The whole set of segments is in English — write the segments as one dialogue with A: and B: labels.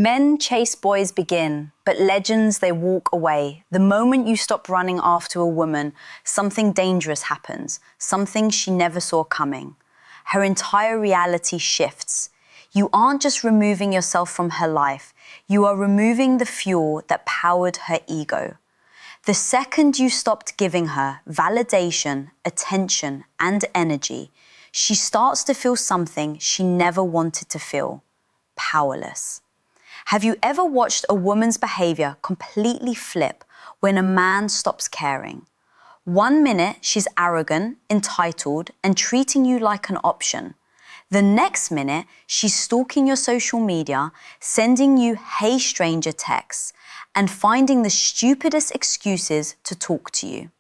A: Men chase boys begin, but legends they walk away. The moment you stop running after a woman, something dangerous happens, something she never saw coming. Her entire reality shifts. You aren't just removing yourself from her life, you are removing the fuel that powered her ego. The second you stopped giving her validation, attention, and energy, she starts to feel something she never wanted to feel: powerless. Have you ever watched a woman's behavior completely flip when a man stops caring? 1 minute, she's arrogant, entitled, and treating you like an option. The next minute, she's stalking your social media, sending you "hey stranger" texts, and finding the stupidest excuses to talk to you.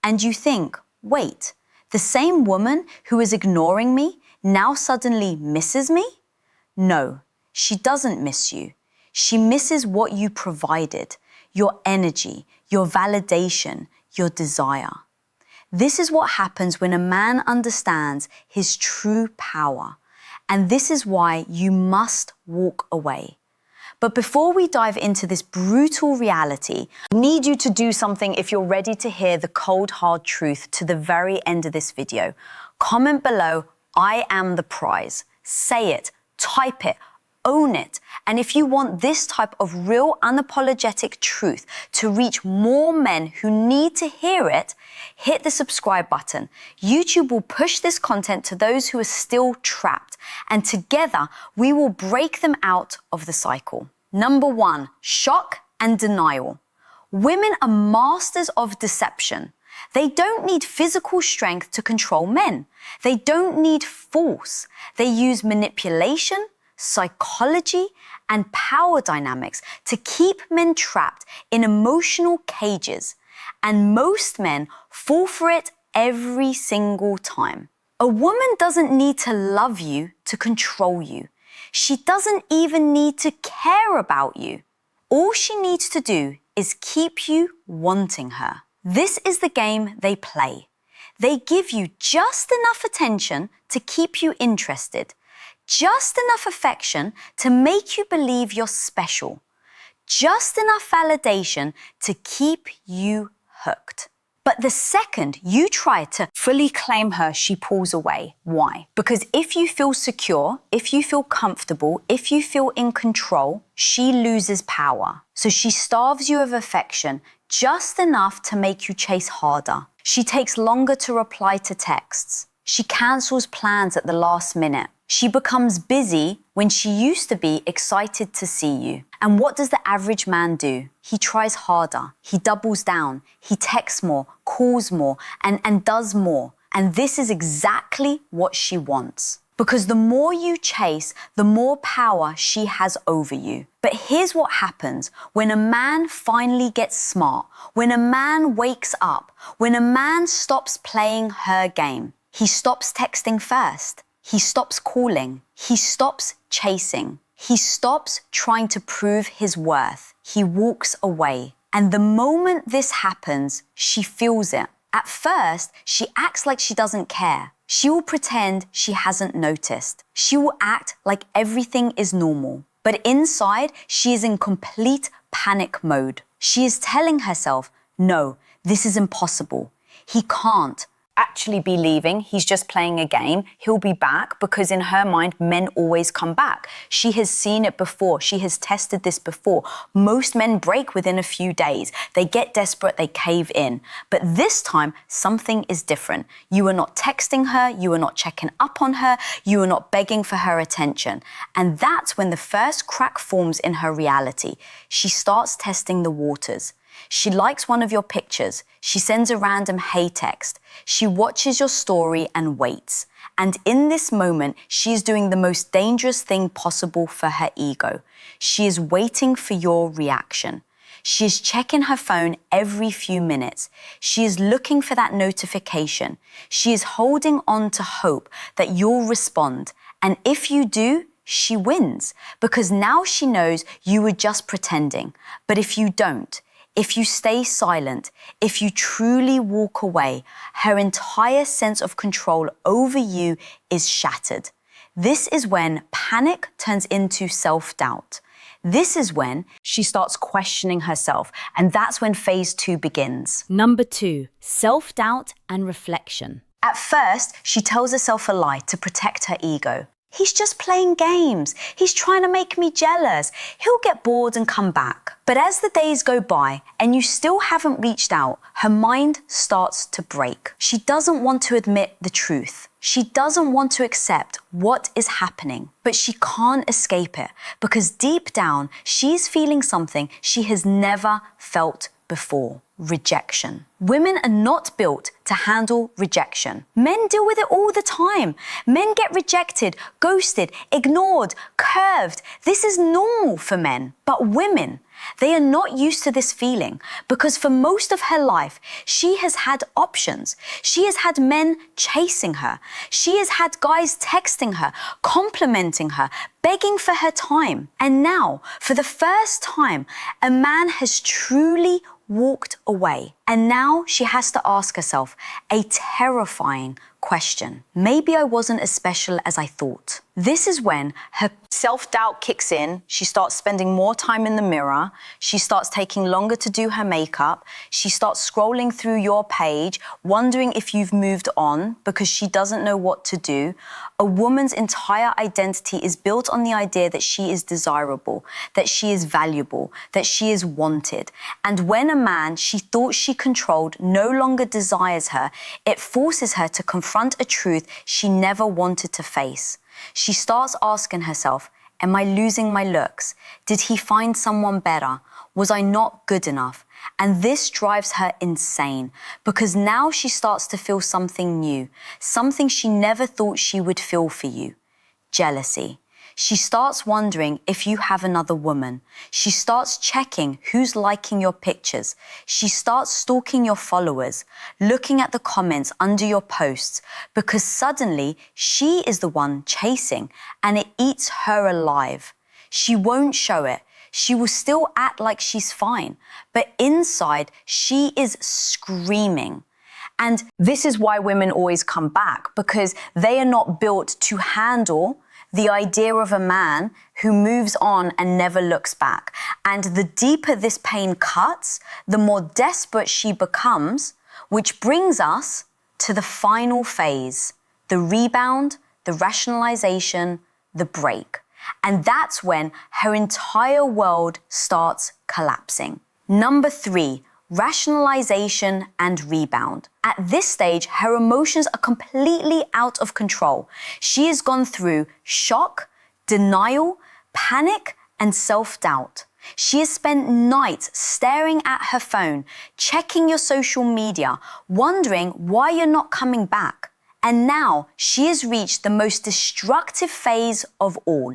A: And you think, wait, the same woman who is ignoring me now suddenly misses me? No, she doesn't miss you. She misses what you provided, your energy, your validation, your desire. This is what happens when a man understands his true power. And this is why you must walk away. But before we dive into this brutal reality, I need you to do something if you're ready to hear the cold, hard truth to the very end of this video. Comment below, "I am the prize." Say it, type it, own it. And if you want this type of real, unapologetic truth to reach more men who need to hear it, hit the subscribe button. YouTube will push this content to those who are still trapped, and together we will break them out of the cycle. Number 1, shock and denial. Women are masters of deception. They don't need physical strength to control men. They don't need force. They use manipulation, psychology, and power dynamics to keep men trapped in emotional cages. And most men fall for it every single time. A woman doesn't need to love you to control you. She doesn't even need to care about you. All she needs to do is keep you wanting her. This is the game they play. They give you just enough attention to keep you interested, just enough affection to make you believe you're special, just enough validation to keep you hooked. But the second you try to fully claim her, she pulls away. Why? Because if you feel secure, if you feel comfortable, if you feel in control, she loses power. So she starves you of affection, just enough to make you chase harder. She takes longer to reply to texts. She cancels plans at the last minute. She becomes busy when she used to be excited to see you. And what does the average man do? He tries harder. He doubles down. He texts more, calls more, and does more. And this is exactly what she wants. Because the more you chase, the more power she has over you. But here's what happens when a man finally gets smart, when a man wakes up, when a man stops playing her game. He stops texting first. He stops calling. He stops chasing. He stops trying to prove his worth. He walks away. And the moment this happens, she feels it. At first, she acts like she doesn't care. She will pretend she hasn't noticed. She will act like everything is normal. But inside, she is in complete panic mode. She is telling herself, no, this is impossible. He can't actually be leaving. He's just playing a game. He'll be back, because in her mind, men always come back. She has seen it before. She has tested this before. Most men break within a few days. They get desperate, they cave in. But this time, something is different. You are not texting her. You are not checking up on her. You are not begging for her attention. And that's when the first crack forms in her reality. She starts testing the waters. She likes one of your pictures. She sends a random "hey" text. She watches your story and waits. And in this moment, she is doing the most dangerous thing possible for her ego. She is waiting for your reaction. She is checking her phone every few minutes. She is looking for that notification. She is holding on to hope that you'll respond. And if you do, she wins, because now she knows you were just pretending. But if you don't, if you stay silent, if you truly walk away, her entire sense of control over you is shattered. This is when panic turns into self-doubt. This is when she starts questioning herself, and that's when phase 2 begins.
B: Number 2, self-doubt and reflection.
A: At first, she tells herself a lie to protect her ego. He's just playing games. He's trying to make me jealous. He'll get bored and come back. But as the days go by and you still haven't reached out, her mind starts to break. She doesn't want to admit the truth. She doesn't want to accept what is happening, but she can't escape it because deep down, she's feeling something she has never felt before: rejection. Women are not built to handle rejection. Men deal with it all the time. Men get rejected, ghosted, ignored, curved. This is normal for men. But women, they are not used to this feeling because for most of her life, she has had options. She has had men chasing her. She has had guys texting her, complimenting her, begging for her time. And now, for the first time, a man has truly walked away. And now she has to ask herself a terrifying question. Maybe I wasn't as special as I thought. This is when her self-doubt kicks in. She starts spending more time in the mirror. She starts taking longer to do her makeup. She starts scrolling through your page, wondering if you've moved on because she doesn't know what to do. A woman's entire identity is built on the idea that she is desirable, that she is valuable, that she is wanted. And when a man she thought she controlled no longer desires her, it forces her to confront a truth she never wanted to face. She starts asking herself, am I losing my looks? Did he find someone better? Was I not good enough? And this drives her insane because now she starts to feel something new, something she never thought she would feel for you: jealousy. She starts wondering if you have another woman. She starts checking who's liking your pictures. She starts stalking your followers, looking at the comments under your posts, because suddenly she is the one chasing and it eats her alive. She won't show it. She will still act like she's fine, but inside she is screaming. And this is why women always come back, because they are not built to handle the idea of a man who moves on and never looks back. And the deeper this pain cuts, the more desperate she becomes, which brings us to the final phase: the rebound, the rationalization, the break. And that's when her entire world starts collapsing. Number 3, rationalization and rebound. At this stage, her emotions are completely out of control. She has gone through shock, denial, panic, and self-doubt. She has spent nights staring at her phone, checking your social media, wondering why you're not coming back. And now she has reached the most destructive phase of all: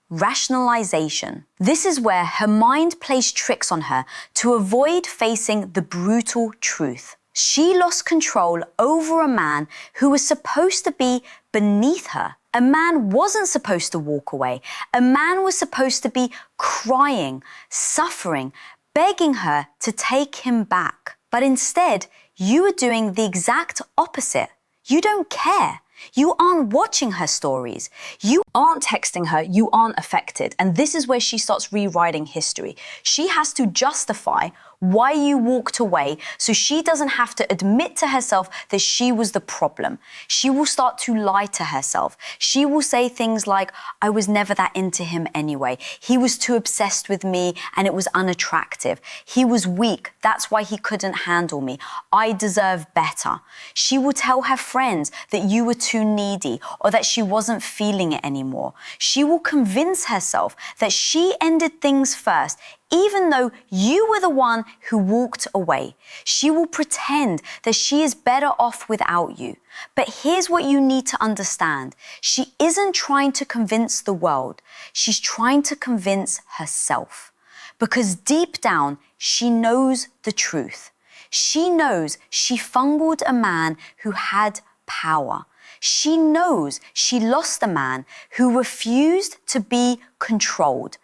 A: rationalization. This is where her mind plays tricks on her to avoid facing the brutal truth. She lost control over a man who was supposed to be beneath her. A man wasn't supposed to walk away. A man was supposed to be crying, suffering, begging her to take him back. But instead, you are doing the exact opposite. You don't care. You aren't watching her stories. You aren't texting her. You aren't affected. And this is where she starts rewriting history. She has to justify why you walked away so she doesn't have to admit to herself that she was the problem. She will start to lie to herself. She will say things like, I was never that into him anyway. He was too obsessed with me and it was unattractive. He was weak. That's why he couldn't handle me. I deserve better. She will tell her friends that you were too needy or that she wasn't feeling it anymore. She will convince herself that she ended things first, even though you were the one who walked away. She will pretend that she is better off without you. But here's what you need to understand. She isn't trying to convince the world. She's trying to convince herself. Because deep down, she knows the truth. She knows she fumbled a man who had power. She knows she lost a man who refused to be controlled.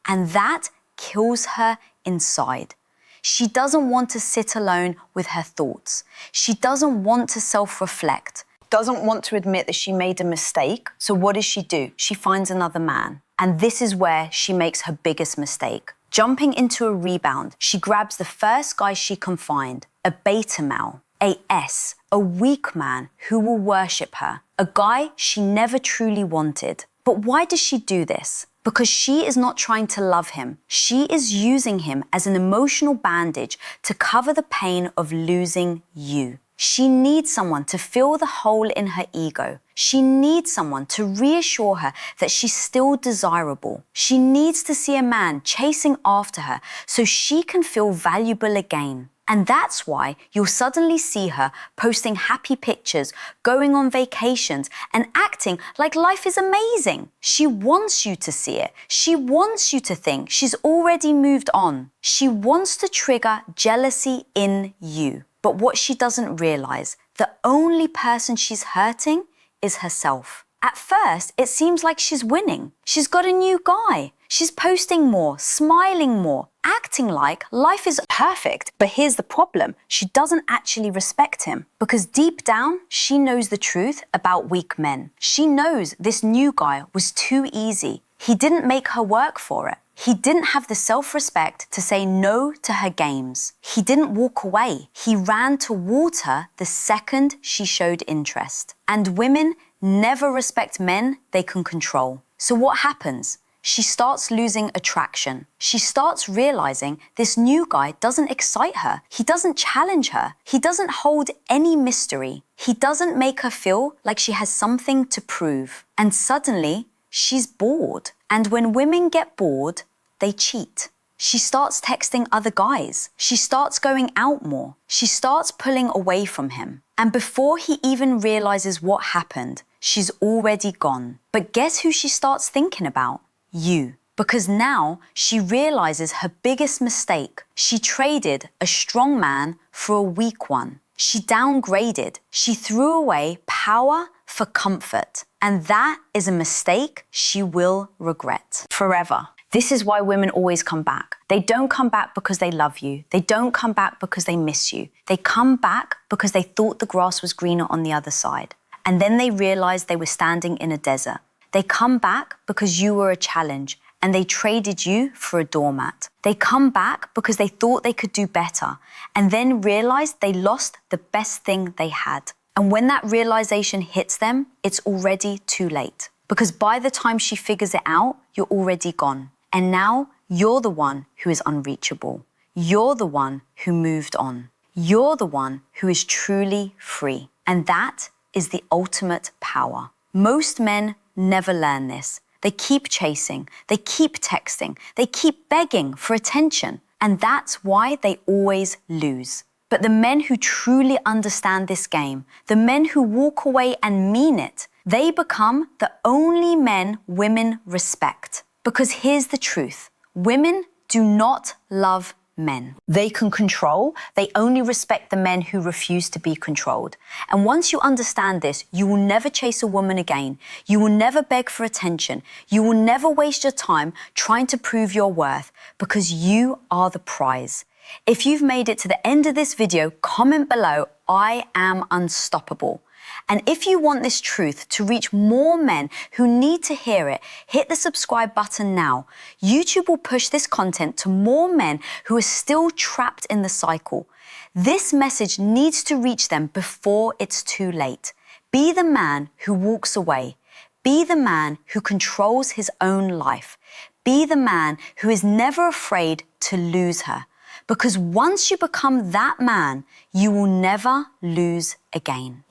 A: And that kills her inside. She doesn't want to sit alone with her thoughts. She doesn't want to self-reflect, doesn't want to admit that she made a mistake. So what does she do? She finds another man. And this is where she makes her biggest mistake. Jumping into a rebound, she grabs the first guy she can find, a beta male, a weak man who will worship her, a guy she never truly wanted. But why does she do this? Because she is not trying to love him. She is using him as an emotional bandage to cover the pain of losing you. She needs someone to fill the hole in her ego. She needs someone to reassure her that she's still desirable. She needs to see a man chasing after her so she can feel valuable again. And that's why you'll suddenly see her posting happy pictures, going on vacations, and acting like life is amazing. She wants you to see it. She wants you to think she's already moved on. She wants to trigger jealousy in you. But what she doesn't realize, the only person she's hurting is herself. At first, it seems like she's winning. She's got a new guy. She's posting more, smiling more, acting like life is perfect. But here's the problem. She doesn't actually respect him because deep down, she knows the truth about weak men. She knows this new guy was too easy. He didn't make her work for it. He didn't have the self-respect to say no to her games. He didn't walk away. He ran towards her the second she showed interest. And women never respect men they can control. So what happens? She starts losing attraction. She starts realizing this new guy doesn't excite her. He doesn't challenge her. He doesn't hold any mystery. He doesn't make her feel like she has something to prove. And suddenly, she's bored. And when women get bored, they cheat. She starts texting other guys. She starts going out more. She starts pulling away from him. And before he even realizes what happened, she's already gone. But guess who she starts thinking about? You. Because now she realizes her biggest mistake. She traded a strong man for a weak one. She downgraded. She threw away power for comfort. And that is a mistake she will regret forever. This is why women always come back. They don't come back because they love you. They don't come back because they miss you. They come back because they thought the grass was greener on the other side. And then they realized they were standing in a desert. They come back because you were a challenge and they traded you for a doormat. They come back because they thought they could do better and then realized they lost the best thing they had. And when that realization hits them, it's already too late. Because by the time she figures it out, you're already gone. And now you're the one who is unreachable. You're the one who moved on. You're the one who is truly free. And that is the ultimate power. Most men never learn this. They keep chasing. They keep texting. They keep begging for attention. And that's why they always lose. But the men who truly understand this game, the men who walk away and mean it, they become the only men women respect. Because here's the truth. Women do not love men. They can control. They only respect the men who refuse to be controlled. And once you understand this, you will never chase a woman again. You will never beg for attention. You will never waste your time trying to prove your worth because you are the prize. If you've made it to the end of this video, comment below, I am unstoppable. And if you want this truth to reach more men who need to hear it, hit the subscribe button now. YouTube will push this content to more men who are still trapped in the cycle. This message needs to reach them before it's too late. Be the man who walks away. Be the man who controls his own life. Be the man who is never afraid to lose her. Because once you become that man, you will never lose again.